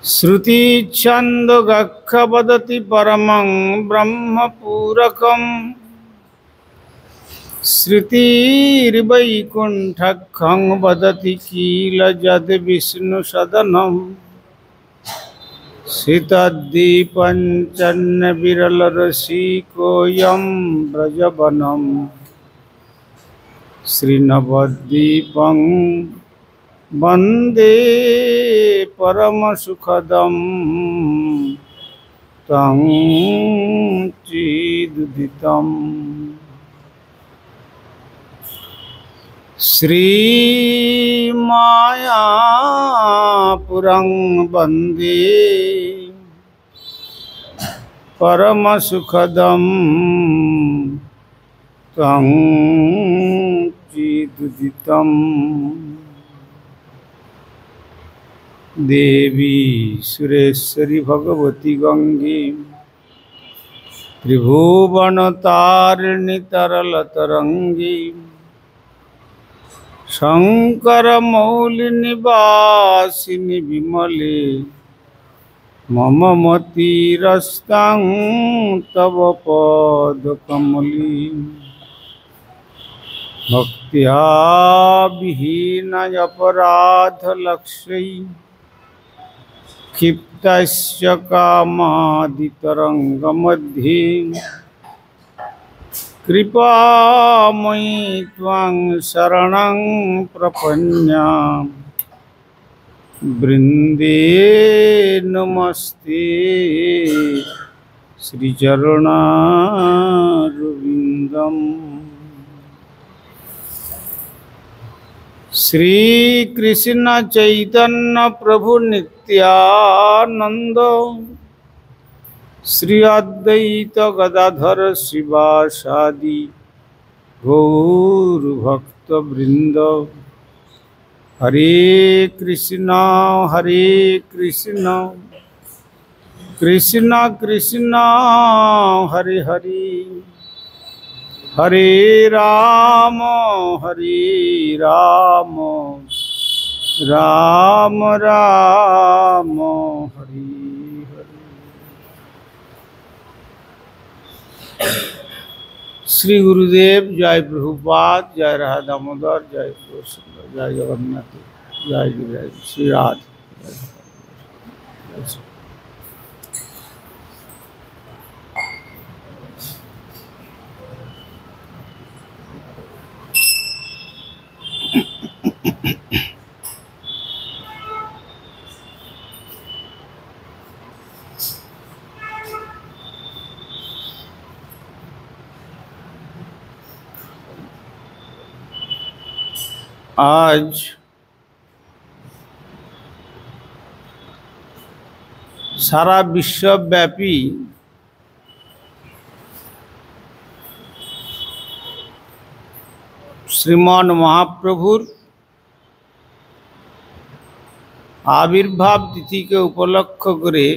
श्रुति छंदोगक्ख वदति परमं ब्रह्म पूरकम् श्रुतिर्वैकुण्ठखं वदति किल यद् विष्णु सदनम् शीतद्दीपञ्चन्न विरलरसिकोऽयं व्रजवनम् श्रीनवद्वीपं वन्दे परमसुखदं तं चिदुदितम् श्रीमायापुरं वन्दे परमसुखदं तं चिदुदितम् देवी सुरेश्वरी भगवती गंगे त्रिभुवनतारिणी तरलतरंगी शंकरमौलिनिवासिनि विमले मम मतिरस्तां तव पदकमले भक्त्या विहीनयपराधलक्ष्यै क्षिप्तस्य कामादितरङ्गमध्ये कृपामयि त्वां शरणं प्रपन्ना वृन्दे नमस्ते श्रीचरणारविन्दम् श्री कृष्ण चैतन्य प्रभु नित्यानंद श्री अद्वैत गदाधर शिवासादि गौर भक्त वृंद हरे कृष्ण कृष्ण कृष्ण हरे हरे हरे राम राम राम हरे हरे। श्री गुरुदेव जय प्रभुपाद जय राधा दामोदर जय सुंदर जय जगन्नाथ जय जय श्री राधे। आज सारा विश्वव्यापी श्रीमान महाप्रभुर आविर्भाव तिथि के उपलक्ष्य करे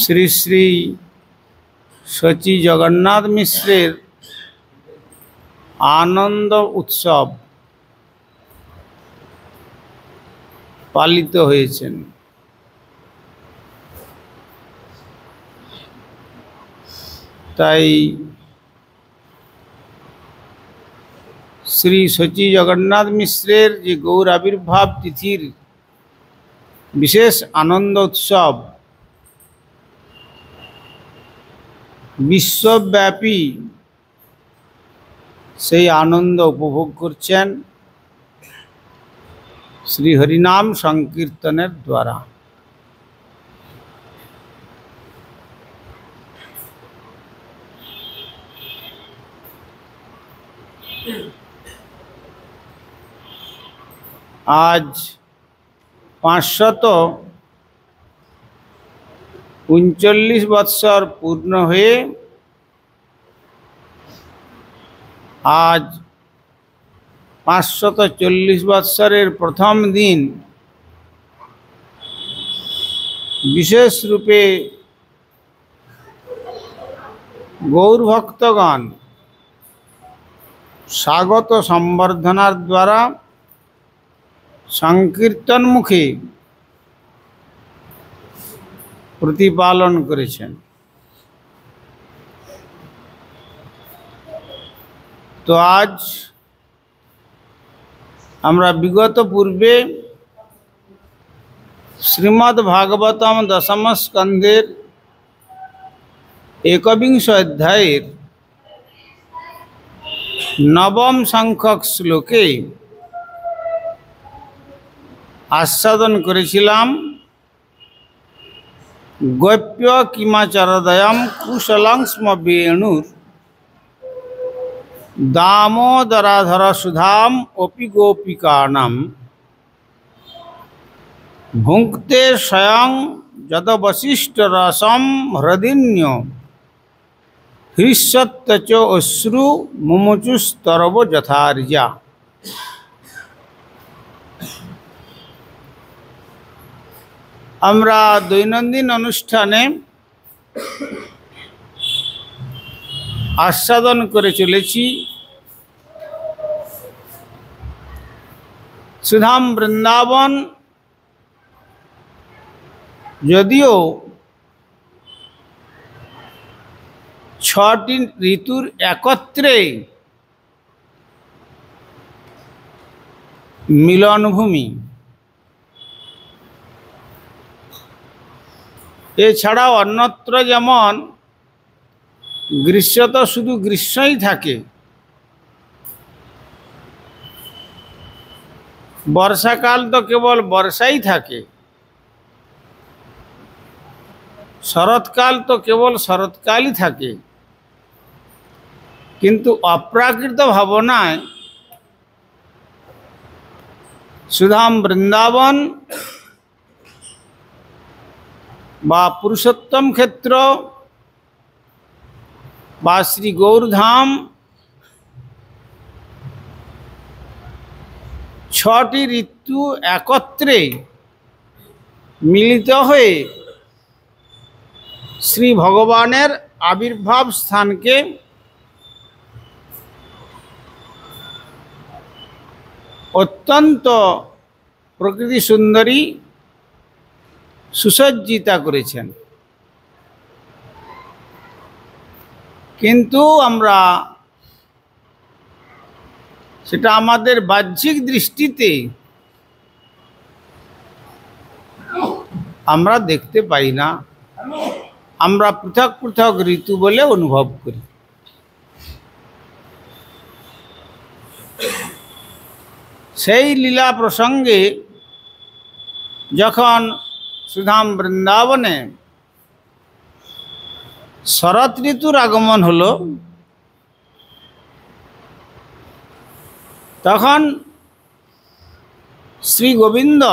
श्री श्री सची जगन्नाथ मिश्रेर आनंद उत्सव पालित হয়েছেন। তাই শ্রী সচি জগন্নাথ মিশ্রের যে গৌর আবির্ভাব তিথির বিশেষ আনন্দ উৎসব বিশ্বব্যাপী সেই আনন্দ উপভোগ করছেন শ্রী হরিনাম সংকীর্তনের দ্বারা। আজ 539 বৎসর পূর্ণ হয়ে आज 540 বৎসরের প্রথম দিন বিশেষ রূপে গৌর ভক্তগণ স্বাগত সম্বর্ধনার দ্বারা সংকীর্তন মুখে প্রতিপালন করেছেন। তো আজ আমরা বিগত পূর্বে শ্রীমদ্ ভাগবতম দশম স্কন্ধের একবিংশ অধ্যায়ের নবম সংখ্যক শ্লোকে আস্বাদন করেছিলাম গোপ্য কিমাচরদয়ম কুশলং স্ম বেণুর দামোদরাধর সুধাম অপি গোপিকানাম ভুঙ্ক্তে স্বয়ং যদ বশিষ্ঠ রসম হৃদিন্য হৃষ্যত্য অশ্রু মুমুচুস্তরব যথার্যা। আমরা দৈনন্দিন অনুষ্ঠানে আস্বাদন করে চলেছি সুধাম বৃন্দাবন। যদিও 6টি ঋতুর একত্রে মিলনভূমি, এছাড়াও অন্যত্র যেমন গ্রীষ্ম তো শুধু গ্রীষ্মই থাকে, বর্ষাকাল তো কেবল বর্ষাই থাকে, শরৎকাল তো কেবল শরৎকালই থাকে। কিন্তু অপ্রাকৃত ভাবনায় সুধাম বৃন্দাবন বা পুরুষোত্তম ক্ষেত্র বা শ্রী গৌরধাম 6টি ঋতু একত্রে মিলিত হয়ে শ্রী ভগবানের আবির্ভাব স্থানকে অত্যন্ত প্রকৃতি সুন্দরী সুসজ্জিতা করেছেন। কিন্তু আমরা সেটা আমাদের বাহ্যিক দৃষ্টিতে আমরা দেখতে পাই না, আমরা পৃথক পৃথক ঋতু বলে অনুভব করি। সেই লীলা প্রসঙ্গে যখন সুধাম বৃন্দাবনে শরৎ ঋতুর আগমন হলো, তখন শ্রী গোবিন্দ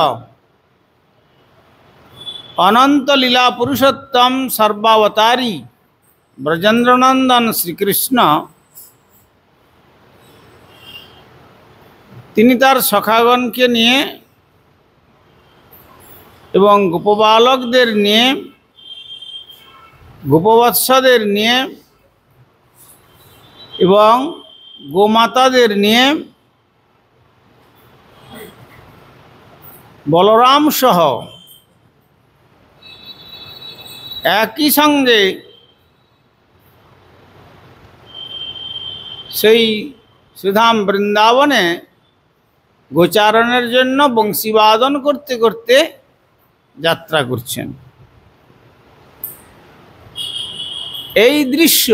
অনন্ত লীলা পুরুষোত্তম সর্বাবতারী ব্রজেন্দ্রনন্দন শ্রীকৃষ্ণ তিনি তার সখাগণকে নিয়ে এবং গোপবালকদের নিয়ে, গোপবৎসদের নিয়ে এবং গোমাতাদের নিয়ে বলরাম সহ একই সঙ্গে সেই সুধাম বৃন্দাবনে গোচারণের জন্য বংশীবাদন করতে করতে যাত্রা করছেন। এই দৃশ্য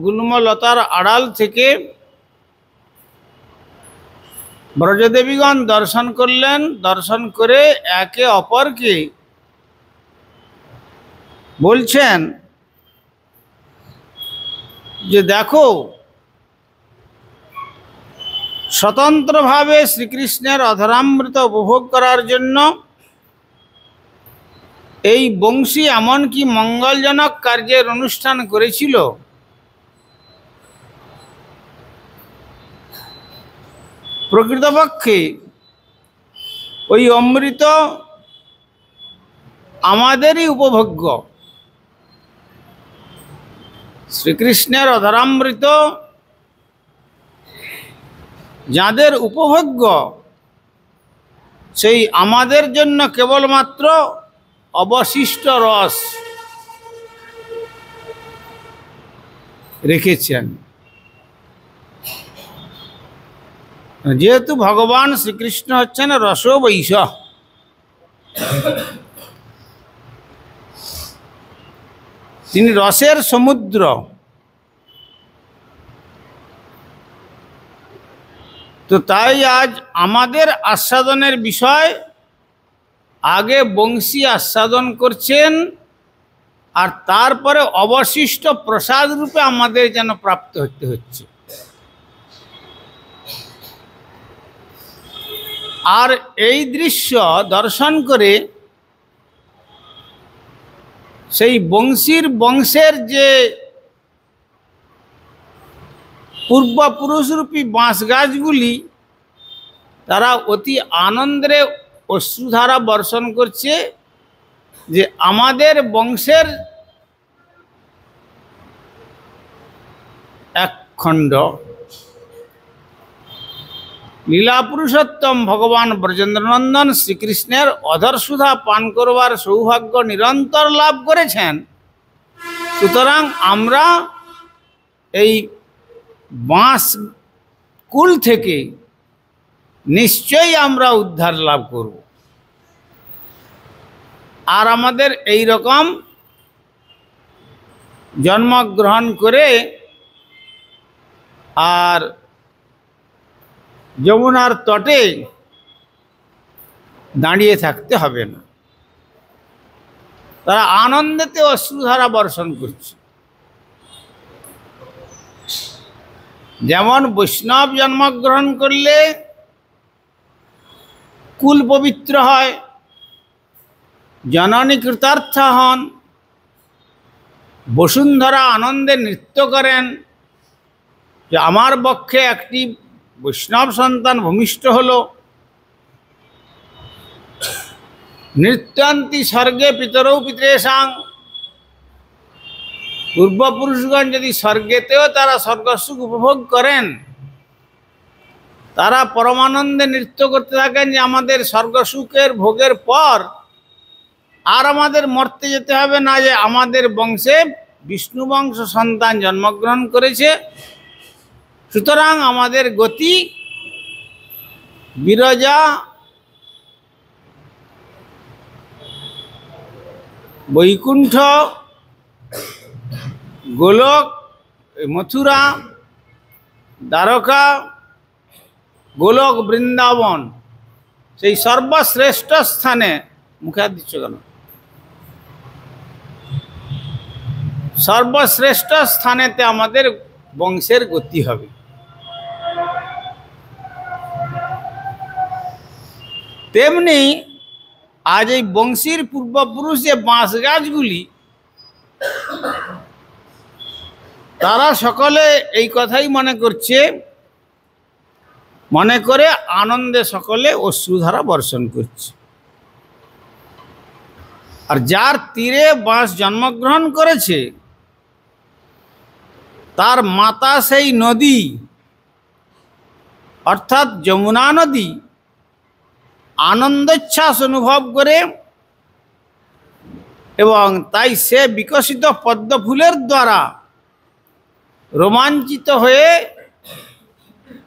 গুল্মলতার আড়াল থেকে ব্রজদেবীগণ দর্শন করলেন। দর্শন করে একে অপরকে বলছেন যে দেখো, স্বতন্ত্রভাবে শ্রীকৃষ্ণের অধরামৃত উপভোগ করার জন্য এই বংশী এমনকি মঙ্গলজনক কার্যের অনুষ্ঠান করেছিল। প্রকৃতপক্ষে ওই অমৃত আমাদেরই উপভোগ্য। শ্রীকৃষ্ণের অধরামৃত যাদের উপভোগ্য সেই আমাদের জন্য কেবলমাত্র অবশিষ্ট রস রেখেছেন। যেহেতু ভগবান শ্রীকৃষ্ণ হচ্ছেন রসবৈষ, তিনি রসের সমুদ্র। তো তাই আজ আমাদের আস্বাদনের বিষয়, আগে বংশী আস্বাদন করছেন আর তারপরে অবশিষ্ট প্রসাদ রূপে আমাদের যেন প্রাপ্ত হতে হচ্ছে। আর এই দৃশ্য দর্শন করে সেই বংশীর বংশের যে পূর্বপুরুষরূপী বাঁশ গাছগুলি, তারা অতি আনন্দে অশ্রুধারা বর্ষণ করছে যে আমাদের বংশের এক খণ্ড লীলা পুরুষোত্তম ভগবান ব্রজেন্দ্রনন্দন শ্রীকৃষ্ণের অধরসুধা পান করবার সৌভাগ্য নিরন্তর লাভ করেছেন। সুতরাং আমরা এই বাঁশ কুল থেকে নিশ্চয়ই আমরা উদ্ধার লাভ করব। আর আমাদের এই রকম জন্মগ্রহণ করে আর যমুনার তটে দাঁড়িয়ে থাকতে হবে না। তারা আনন্দেতে অশ্রুধারা বর্ষণ করছে। যেমন বৈষ্ণব জন্মগ্রহণ করলে কুল পবিত্র হয়, জননী কৃতার্থ হন, বসুন্ধরা আনন্দে নৃত্য করেন যে আমার বক্ষে একটি বৈষ্ণব সন্তান ভূমিষ্ঠ হল। নৃত্যান্তি স্বর্গে পিতরৌ পিতরেশাং, পূর্বপুরুষগণ যদি স্বর্গেতেও তারা স্বর্গসুখ উপভোগ করেন, তারা পরমানন্দে নৃত্য করতে থাকেন যে আমাদের স্বর্গসুখের ভোগের পর আর আমাদের মরতে যেতে হবে না, যে আমাদের বংশে বিষ্ণু বংশ সন্তান জন্মগ্রহণ করেছে। সুতরাং আমাদের গতি বিরজা, বৈকুণ্ঠ, গোলক, মথুরা, দ্বারকা, গোলক, বৃন্দাবন, সেই সর্বশ্রেষ্ঠ স্থানে, মুখে হাত দিচ্ছ কেন, সর্বশ্রেষ্ঠ স্থানেতে আমাদের বংশের গতি হবে। তেমনি আজ এই বংশীর পূর্বপুরুষ যে বাঁশ গাছগুলি, তারা সকলে এই কথাই মনে করছে, মনে করে আনন্দে সকলে অশ্রুধারা বর্ষণ করছে। আর যার তীরে বাঁশ জন্মগ্রহণ করেছে তার মাতা সেই নদী অর্থাৎ যমুনা নদী আনন্দোচ্ছ্বাস অনুভব করে, এবং তাই সে বিকশিত পদ্ম ফুলের দ্বারা রোমাঞ্চিত হয়ে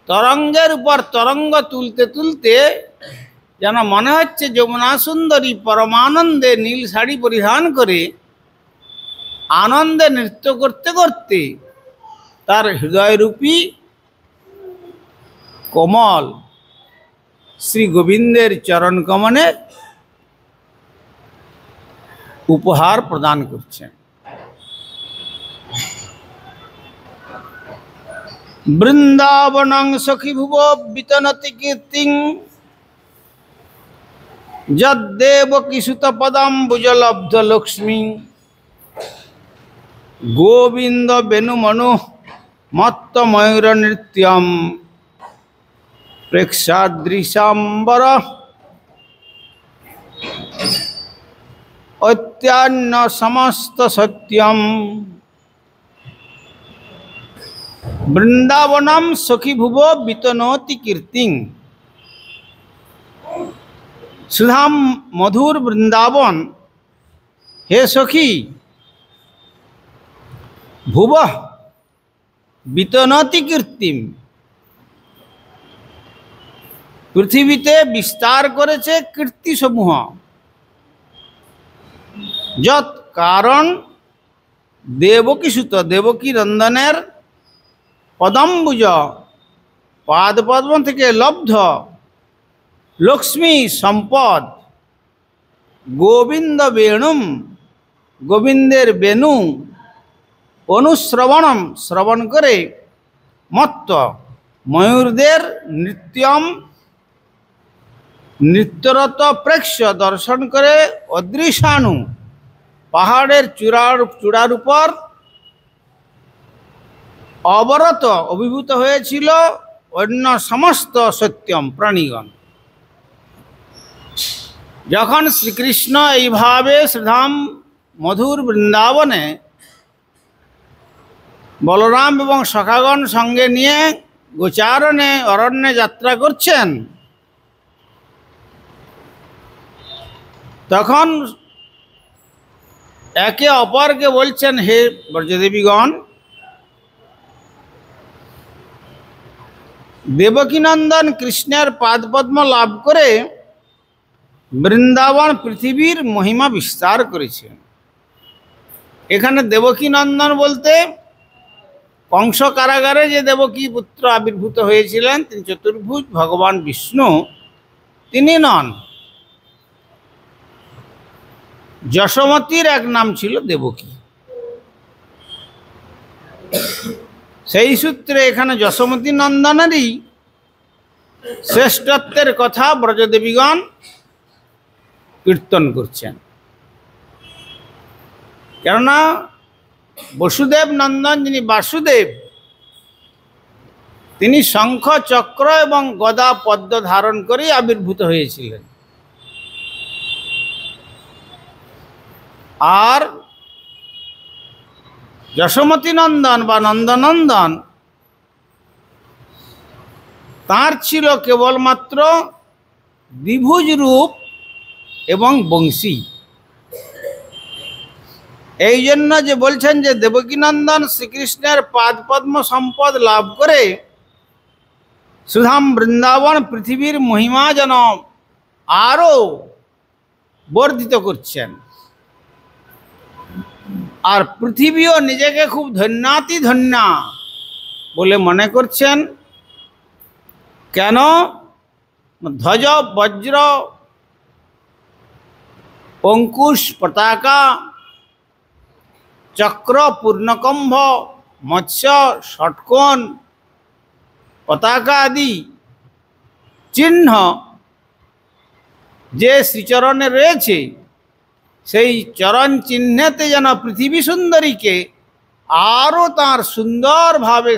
তরঙ্গের উপর তরঙ্গ তুলতে তুলতে যেন মনে হচ্ছে যমুনা সুন্দরী পরমানন্দে নীল শাড়ি পরিধান করে আনন্দে নৃত্য করতে করতে তার হৃদয়রূপী কোমল শ্রী গোবিন্দের চরণ কমনে উপহার প্রদান করছেন। বৃন্দাবনং সখী ভুব বিতনতি কীর্তিং যদ্দেবকী সুত পদাম্বুজলব্ধ লক্ষ্মী গোবিন্দ বেণুমনু মত্ত ময়ূর নৃত্যম প্রেক্ষাদৃশাম্বর অত্যান্য সমস্ত সত্যম। বৃন্দাবনম সখী ভুব বিতনতি কীর্তিং। সুধাম মধুর বৃন্দাবন, হে সখী, ভুব বিতনতি কীর্তিম, পৃথিবীতে বিস্তার করেছে কীর্তিসমূহ। যৎ কারণ দেবকীসুত, দেবকী নন্দনের পদম্বুজ, পাদপদ্ম থেকে লব্ধ লক্ষ্মী সম্পদ, গোবিন্দ বেণুম, গোবিন্দের বেণু, অনুশ্রবণম, শ্রবণ করে, মত্ত ময়ূরদের নৃত্যম, নৃত্যরত প্রেক্ষ দর্শন করে, অদৃশানু, পাহাড়ের চূড়ার উপর অবরত অভিভূত হয়েছিল অন্য সমস্ত সত্যম প্রাণীগণ। যখন শ্রীকৃষ্ণ এইভাবে শ্রীধাম মধুর বৃন্দাবনে বলরাম এবং সখাগণ সঙ্গে নিয়ে গোচারণে অরণ্যে যাত্রা করছেন, তখন একে অপরকে বলছেন, হে ব্রজদেবীগণ, দেবকীনন্দন কৃষ্ণের পাদপদ্ম লাভ করে বৃন্দাবন পৃথিবীর মহিমা বিস্তার করেছে। এখানে দেবকীনন্দন বলতে কংস কারাগারে যে দেবকী পুত্র আবির্ভূত হয়েছিলেন, তিনি চতুর্ভুজ ভগবান বিষ্ণু, তিনি নন। যশোমতীর এক নাম ছিল দেবকী। সেই সূত্রে এখানে যশোমতী নন্দনেরই শ্রেষ্ঠত্বের কথা ব্রজদেবীগণ কীর্তন করছেন। কেননা বসুদেব নন্দন, যিনি বাসুদেব, তিনি শঙ্খ চক্র এবং গদা পদ্ম ধারণ করে আবির্ভূত হয়েছিলেন। আর যশোমতী নন্দন বা নন্দনন্দন, তার ছিল কেবলমাত্র দ্বিভুজ রূপ এবং বংশী। এই জন্য যে বলছেন যে দেবকীনন্দন শ্রীকৃষ্ণের পাদপদ্ম সম্পদ লাভ করে সুধাম বৃন্দাবন পৃথিবীর মহিমা যেন আরও বর্ধিত করছেন। আর পৃথিবীও নিজেকে খুব ধন্যাতি ধন্যা বলে মনে করছেন। কেন? ধ্বজ, বজ্র, অঙ্কুশ, পতাকা, চক্র, পূর্ণকম্ভ, মৎস্য, ষটকোণ, পতাকা আদি চিহ্ন যে শ্রীচরণে রয়েছে, সেই চরণ চিহ্নেতে যেন পৃথিবী সুন্দরীকে আরও তাঁর সুন্দরভাবে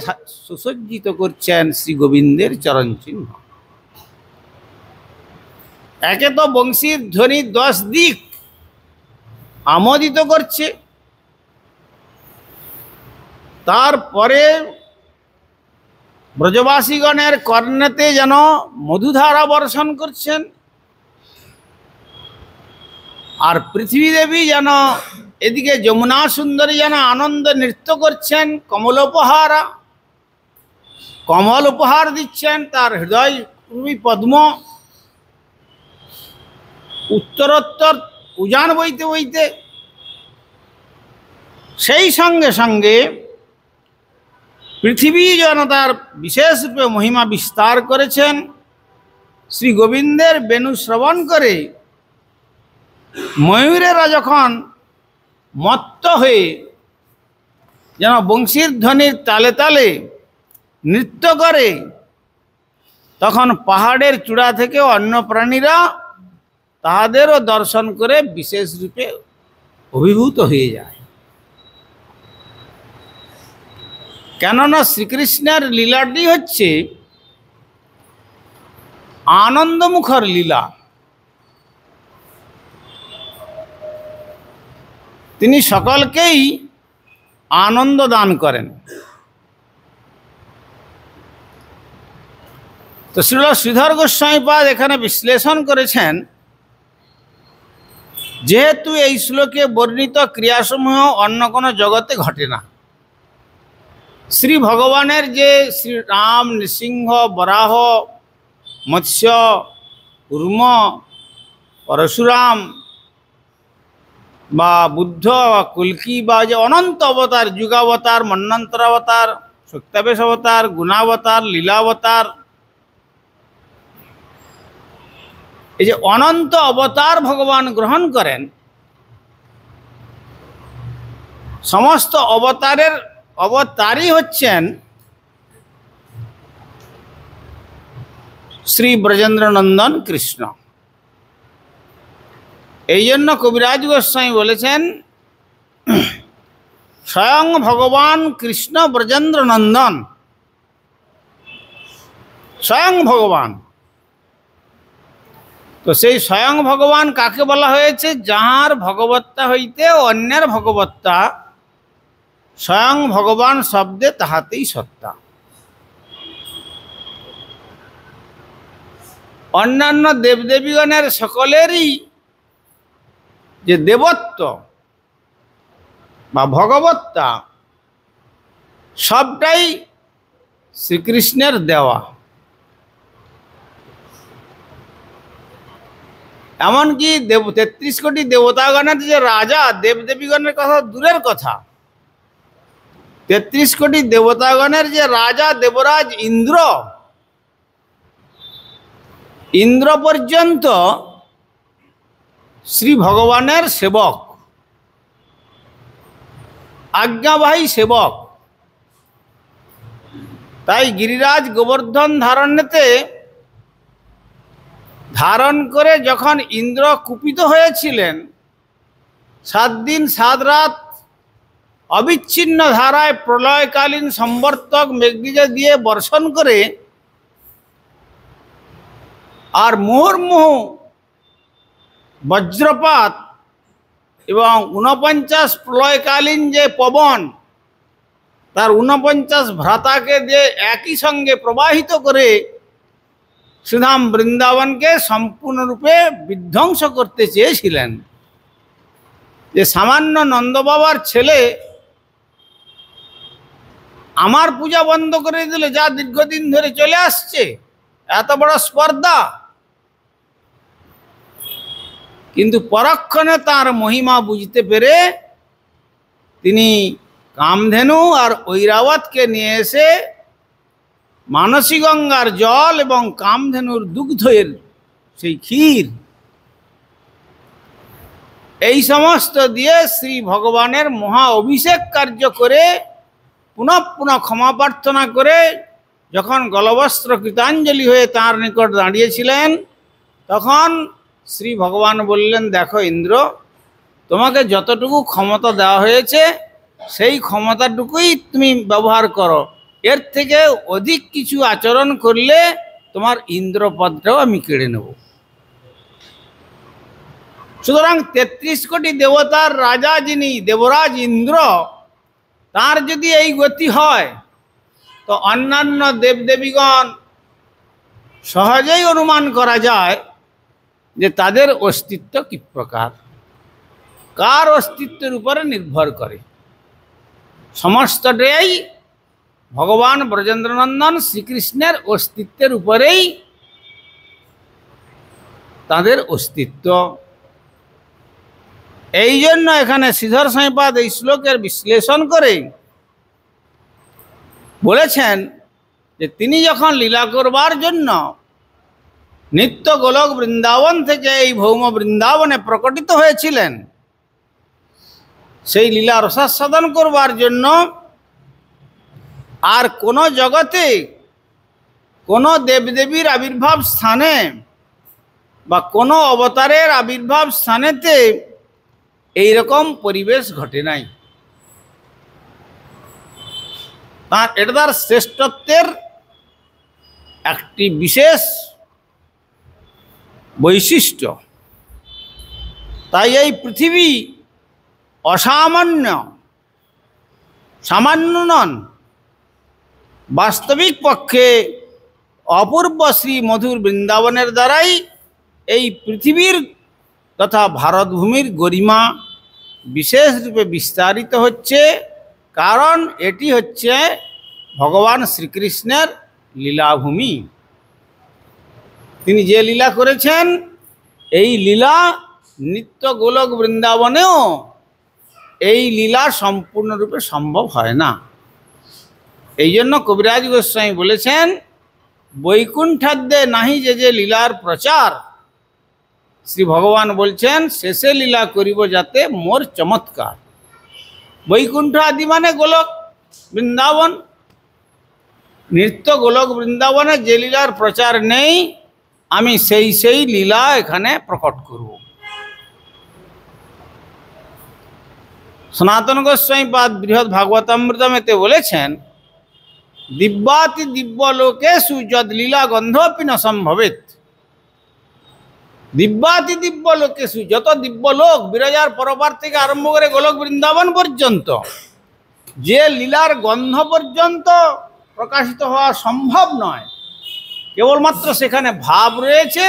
সুসজ্জিত করছেন শ্রী গোবিন্দের চরণ চিহ্ন। একে তো বংশীর ধ্বনি 10 দিক আমোদিত করছে, তারপরে ব্রজবাসীগণের কর্ণেতে যেন মধুধারা বর্ষণ করছেন। আর পৃথিবী দেবী যেন এদিকে যমুনা সুন্দরী যেন আনন্দ নৃত্য করছেন, কমলোপহারা, কমল উপহার দিচ্ছেন, তার হৃদয় রূপী পদ্ম উত্তরোত্তর উজান বইতে বইতে। সেই সঙ্গে সঙ্গে পৃথিবী যেন তার বিশেষ রূপে মহিমা বিস্তার করেছেন। শ্রী গোবিন্দের বেণু শ্রবণ করে ময়ূরেরা যখন মত্ত হয়ে যেন বংশীর ধ্বনির তালে তালে নৃত্য করে, তখন পাহাড়ের চূড়া থেকে অন্য প্রাণীরা তাহাদেরও দর্শন করে বিশেষ রূপে অভিভূত হয়ে যায়। কেননা শ্রীকৃষ্ণের লীলাটি হচ্ছে আনন্দমুখর লীলা। তিনি সকলকেই আনন্দ দান করেন। তো শ্রীল শ্রীধর গোস্বামীপাদ এখানে বিশ্লেষণ করেছেন, যেহেতু এই শ্লোকে বর্ণিত ক্রিয়াসমূহ অন্য কোনো জগতে ঘটে না, শ্রী ভগবানের যে শ্রী রাম, নৃসিংহ, বরাহ, মৎস্য, কুর্ম, পরশুরাম বা বুদ্ধ বা কল্কি বা যে অনন্ত অবতার, যুগাবতার, মন্বন্তরাবতার, সত্যাবেশ অবতার, গুণাবতার, লীলাবতার, এই যে অনন্ত অবতার ভগবান গ্রহণ করেন, সমস্ত অবতারের অবতারই হচ্ছেন শ্রী ব্রজেন্দ্রনন্দন কৃষ্ণ। এই জন্য কবিরাজ গোস্বামী বলেছেন, স্বয়ং ভগবান কৃষ্ণ ব্রজেন্দ্রনন্দন, স্বয়ং ভগবান। তো সেই স্বয়ং ভগবান কাকে বলা হয়েছে? যাহার ভগবত্তা হইতে অন্যের ভগবত্তা, স্বয়ং ভগবান শব্দে তাহাতেই সত্তা। অন্যান্য দেবদেবীগণের সকলেরই যে দেবত্ব বা ভগবত্তা, সবটাই শ্রীকৃষ্ণের দেওয়া। এমনকি ৩৩ কোটি দেবতাগণের যে রাজা, দেবদেবীগণের কথা দূরের কথা, ৩৩ কোটি দেবতাগণের যে রাজা দেবরাজ ইন্দ্র, ইন্দ্র পর্যন্ত শ্রী ভগবানের সেবক, আজ্ঞাবাহী সেবক। তাই গিরিরাজ গোবর্ধন ধারণ করে যখন ইন্দ্র কুপিত হয়েছিলেন, 7 দিন 7 রাত অবিচ্ছিন্ন ধারায় প্রলয়কালীন সম্বর্তক মেঘবীজ দিয়ে বর্ষণ করে, আর মুহুর্মুহু বজ্রপাত এবং 49 প্রলয়কালীন যে পবন, তার 49 ভ্রাতাকে যে একই সঙ্গে প্রবাহিত করে শ্রীধাম বৃন্দাবনকে সম্পূর্ণরূপে বিধ্বংস করতে চেয়েছিলেন, যে সামান্য নন্দবাবার ছেলে আমার পূজা বন্ধ করে দিল, যা দীর্ঘদিন ধরে চলে আসছে, এত বড় স্পর্ধা। কিন্তু পরক্ষণে তার মহিমা বুঝতে পেরে তিনি কামধেনু আর ঐরাবতকে নিয়ে এসে মানসী গঙ্গার জল এবং কামধেনুর দুগ্ধের সেই ক্ষীর, এই সমস্ত দিয়ে শ্রী ভগবানের মহা অভিষেক কার্য করে পুনঃ পুনঃ ক্ষমা প্রার্থনা করে যখন গলবস্ত্র কৃতাঞ্জলি হয়ে তাঁর নিকট দাঁড়িয়েছিলেন, তখন শ্রী ভগবান বললেন, দেখো ইন্দ্র, তোমাকে যতটুকু ক্ষমতা দেওয়া হয়েছে সেই ক্ষমতাটুকুই তুমি ব্যবহার করো, এর থেকে অধিক কিছু আচরণ করলে তোমার ইন্দ্রপদটাও আমি কেড়ে নেব। সুতরাং ৩৩ কোটি দেবতার রাজা যিনি দেবরাজ ইন্দ্র, তার যদি এই গতি হয়, তো অন্যান্য দেবদেবীগণ সহজেই অনুমান করা যায় যে তাদের অস্তিত্ব কি প্রকার, কার অস্তিত্বের উপরে নির্ভর করে। সমস্তটাই ভগবান ব্রজেন্দ্রনন্দন শ্রীকৃষ্ণের অস্তিত্বের উপরেই তাদের অস্তিত্ব। এই জন্য এখানে শ্রীধর স্বামীপাদ এই শ্লোকের বিশ্লেষণ করে বলেছেন যে তিনি যখন লীলা করবার জন্য নিত্য গোলক বৃন্দাবন থেকে এই ভৌম বৃন্দাবনে প্রকটিত হয়েছিলেন, সেই লীলা রসাস্বাদন করবার জন্য আর কোন জগতে কোন দেবদেবীর আবির্ভাব স্থানে বা কোন অবতারের আবির্ভাব স্থানেতে এইরকম পরিবেশ ঘটে নাই। এটা তার শ্রেষ্ঠত্বের একটি বিশেষ বৈশিষ্ট্য। তাই এই পৃথিবী অসামান্য, সামান্য নন, বাস্তবিক পক্ষে অপূর্ব শ্রী মধুর বৃন্দাবনের দ্বারাই এই পৃথিবীর তথা ভারতভূমির গরিমা বিশেষ রূপে বিস্তারিত হচ্ছে, কারণ এটি হচ্ছে ভগবান শ্রীকৃষ্ণের লীলাভূমি। তিনি যে লীলা করেছেন এই লীলা নিত্য গোলক বৃন্দাবনেও এই লীলা সম্পূর্ণরূপে সম্ভব হয় না। এই জন্য কবিরাজ গোস্বামী বলেছেন, বৈকুণ্ঠাদ্যে নাহি যে যে লীলার প্রচার, শ্রী ভগবান বলছেন শেষে লীলা করিব যাতে মোর চমৎকার। বৈকুণ্ঠ আদি মানে গোলক বৃন্দাবন, নিত্য গোলক বৃন্দাবনে যে লীলার প্রচার নেই আমি সেই লীলা এখানে প্রকট করব। সনাতন গোস্বামী পাদ বৃহৎ ভাগবতামৃতমেতে বলেছেন, দিব্যাতি দিব্যলোকেষু যদ লীলা গন্ধপি ন সম্ভবেত। দিব্যাতি দিব্যলোকেষু, যত দিব্যলোক বিরাজার পরবার থেকে আরম্ভ করে গোলক বৃন্দাবন পর্যন্ত যে লীলার গন্ধ পর্যন্ত প্রকাশিত হওয়া সম্ভব নয়, কেবলমাত্র সেখানে ভাব রয়েছে,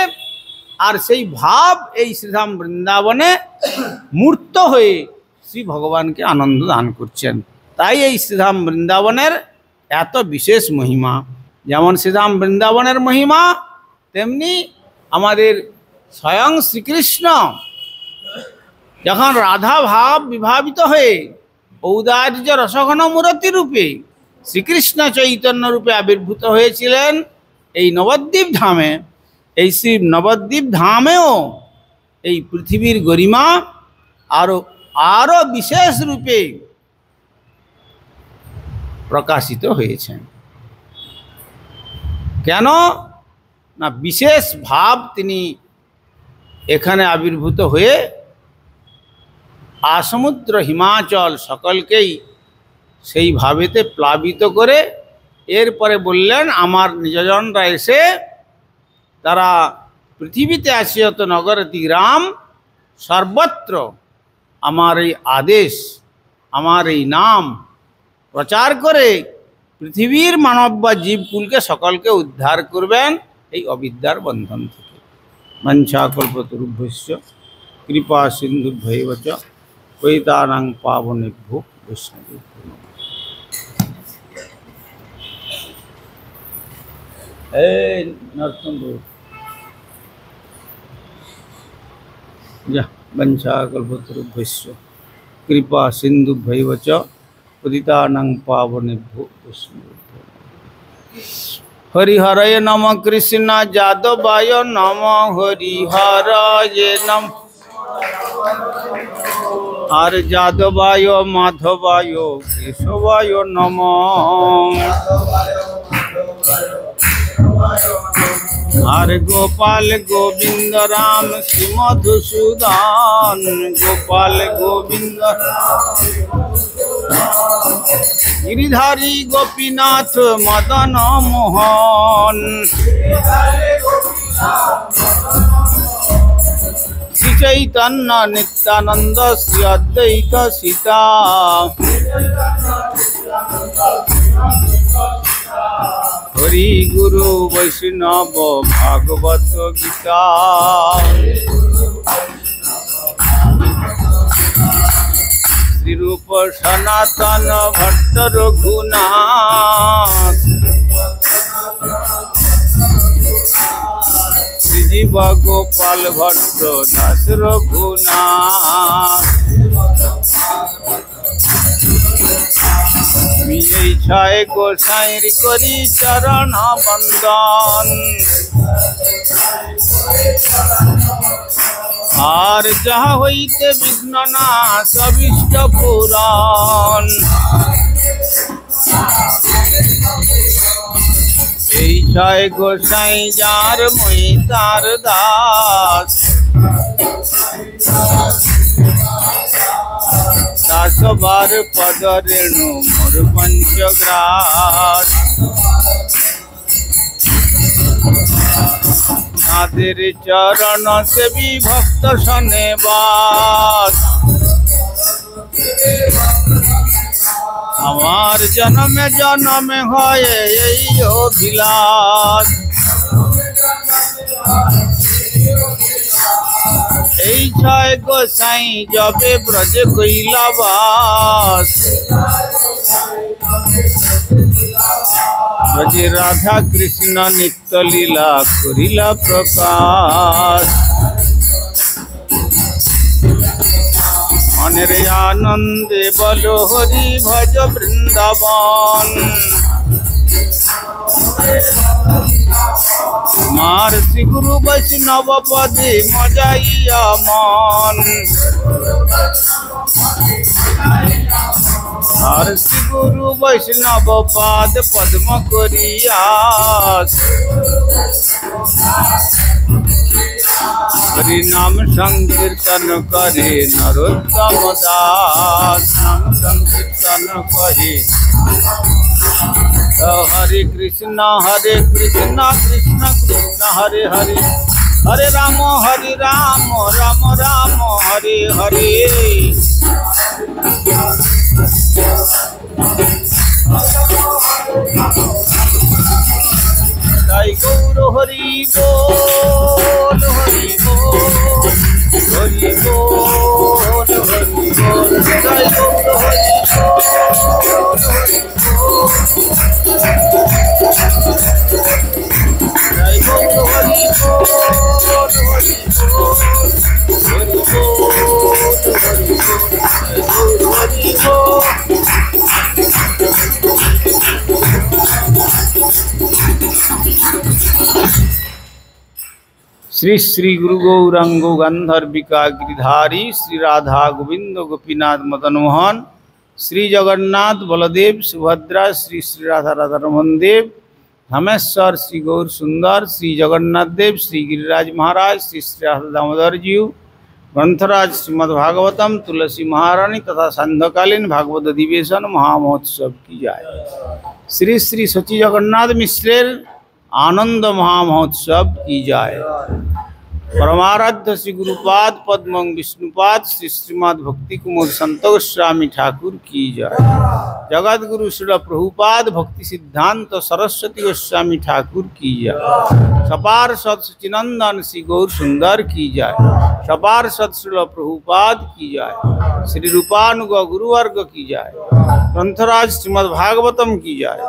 আর সেই ভাব এই শ্রীধাম বৃন্দাবনে মূর্ত হয়ে শ্রী ভগবানকে আনন্দ দান করছেন। তাই এই শ্রীধাম বৃন্দাবনের এত বিশেষ মহিমা। যেমন শ্রীধাম বৃন্দাবনের মহিমা, তেমনি আমাদের স্বয়ং শ্রীকৃষ্ণ যখন রাধা ভাব বিভাবিত হয়ে ঔদার্য রসঘন মূরতি রূপে শ্রীকৃষ্ণ চৈতন্য রূপে আবির্ভূত হয়েছিলেন এই নবদ্বীপ ধামে, এই শ্রী নবদ্বীপ ধামেও এই পৃথিবীর গরিমা আরো বিশেষ রূপে প্রকাশিত হয়েছেন। কেন না, বিশেষ ভাব তিনি এখানে আবির্ভূত হয়ে আসমুদ্র হিমাচল সকলকেই সেই ভাবেতে প্লাবিত করে এরপরে বললেন, আমার নিজজনরা এসে তারা পৃথিবীতে আসিয়ত নগরতি গ্রাম, সর্বত্র আমার এই আদেশ, আমার এই নাম প্রচার করে পৃথিবীর মানব বা জীবকুলকে সকলকে উদ্ধার করবেন এই অবিদ্যার বন্ধন থেকে। মঞ্চাকল্পতরুভ্যশ্চ কৃপা সিন্ধুভ্যৈব চ পতিতানাং পাবনেভ্যো বৈষ্ণবেভ্যো নমঃ। এই নরসিংহ যা বঞ্চাকল্পতরুভ্যশ্চ কৃপা সিন্ধুভ্যৈব চ পতিতানাং পাবনেভ্যো বৈষ্ণবেভ্যো নমঃ। হরিহরয় নম কৃষ্ণ যাদবায় নম, হরিহরয় নম আর যাদবায় মাধবায় কেশবায় নম। আর গোপাল গোবিন্দ রাম শ্রী মধুসূদন, গোপাল গোবিন্দ গিরিধারী গোপীনাথ মদন মোহন। শ্রী চৈতন্য নিত্যানন্দ শ্রী অদ্বৈত সীতা, হরি গুরু বৈষ্ণব ভাগবত গীতা। শ্রীরূপ সনাতন ভট্ট রঘুনাথ, শ্রীজীব গোপাল ভট্ট দাস রঘুনাথ। বিজয় ছয় গোসাইর করি চরণ বন্দন, আর যাহা হইতে বিঘ্ন নাশ অভীষ্ট পুরাণ। এই ছয় গোসাই যার মই তার দাস, দাসবার পদ রেণু মোর পঞ্চগ্রাস। তাদের চরণ সেবী ভক্ত শনে বাস, আমার জনমে জনমে হয় এই অভিলাষ। বিষয় গোসাই যবে ব্রজে কইলা বাস ব্রজে রাধা কৃষ্ণ নিত্য লীলা করিলা প্রকাশ মনের আনন্দে বল হরি ভজ বৃন্দাবন মার শ্রী গুরু বৈষ্ণব পদে মজাইয়া মন আর শ্রী গুরু বৈষ্ণব পাদ পদ্ম করিয়া হরি নাম সংকীর্তন করে নরোত্তম দাস নাম সংকীর্তন কহে হরে কৃষ্ণ কৃষ্ণ কৃষ্ণ হরে হরে হরে রাম রাম রাম হরে হরে তাই গৌর হরি বল হরি বল হরি বল হরি বল তাই গৌর হরি বল হরি বল তাই গৌর হরি বল হরি বল হরি বল হরি বল হরি বল श्री श्री गुरु गौरांग गांधर्विका गिरिधारी श्री राधा गोविंद गोपीनाथ मदन मोहन श्री जगन्नाथ बलदेव सुभद्रा श्री श्री राधा राधारमन देव धमेश्वर श्री गौर सुंदर श्री जगन्नाथ देव श्री गिरिराज महाराज श्री श्री राधा दामोदर जी ग्रंथराज श्रीमद्भागवतम तुलसी महारानी तथा सांध्यकालीन भागवत अधिवेशन महामहोत्सव की जाए। श्री श्री सची जगन्नाथ मिश्रेर आनंद महामहोत्सव की जाए। परमाराध्य श्री गुरुपाद पद्म विष्णुपाद श्री श्रीमद् भक्ति कुमुद संत गोस्वामी ठाकुर की जाए। जगत गुरु श्री प्रभुपाद भक्ति सिद्धांत सरस्वती गोस्वामी ठाकुर की जाए। सपार सत सचिनंदन श्री गौर सुंदर की जाए। सपार सत श्री प्रभुपाद की जाए। श्री रूपानुग गुरुवर्ग की जाए। ग्रंथराज श्रीमद् भागवतम की जाए।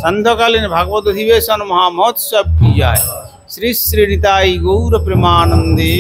संध्याकालीन भागवत अधिवेशन महामहोत्सव की जाए। श्री श्री निताई गौर प्रेमानंदे।